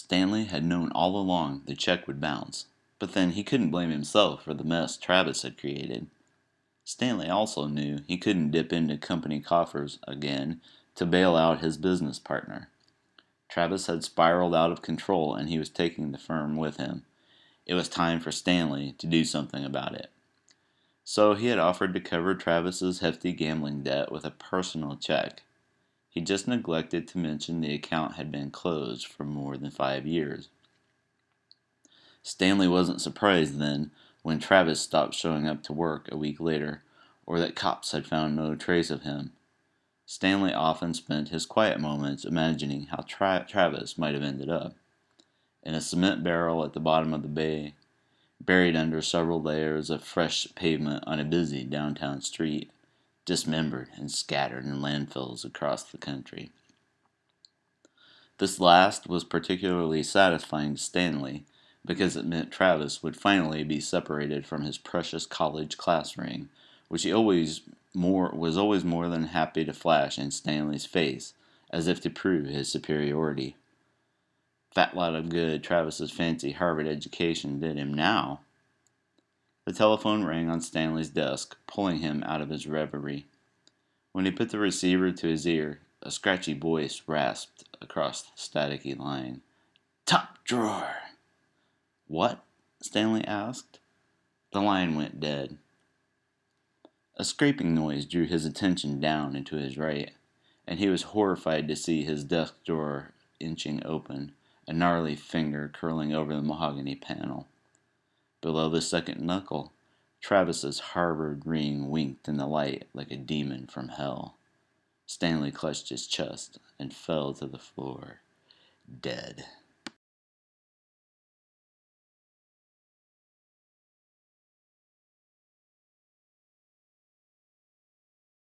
Stanley had known all along the check would bounce, but then he couldn't blame himself for the mess Travis had created. Stanley also knew he couldn't dip into company coffers again to bail out his business partner. Travis had spiraled out of control and he was taking the firm with him. It was time for Stanley to do something about it. So he had offered to cover Travis's hefty gambling debt with a personal check. He just neglected to mention the account had been closed for more than 5 years. Stanley wasn't surprised then when Travis stopped showing up to work a week later, or that cops had found no trace of him. Stanley often spent his quiet moments imagining how Travis might have ended up. In a cement barrel at the bottom of the bay, buried under several layers of fresh pavement on a busy downtown street, dismembered and scattered in landfills across the country. This last was particularly satisfying to Stanley because it meant Travis would finally be separated from his precious college class ring, which he was always more than happy to flash in Stanley's face, as if to prove his superiority. Fat lot of good Travis's fancy Harvard education did him now. The telephone rang on Stanley's desk, pulling him out of his reverie. When he put the receiver to his ear, a scratchy voice rasped across the staticky line. "Top drawer!" "What?" Stanley asked. The line went dead. A scraping noise drew his attention down and to his right, and he was horrified to see his desk drawer inching open, a gnarly finger curling over the mahogany panel. Below the second knuckle, Travis's Harvard ring winked in the light like a demon from hell. Stanley clutched his chest and fell to the floor, dead.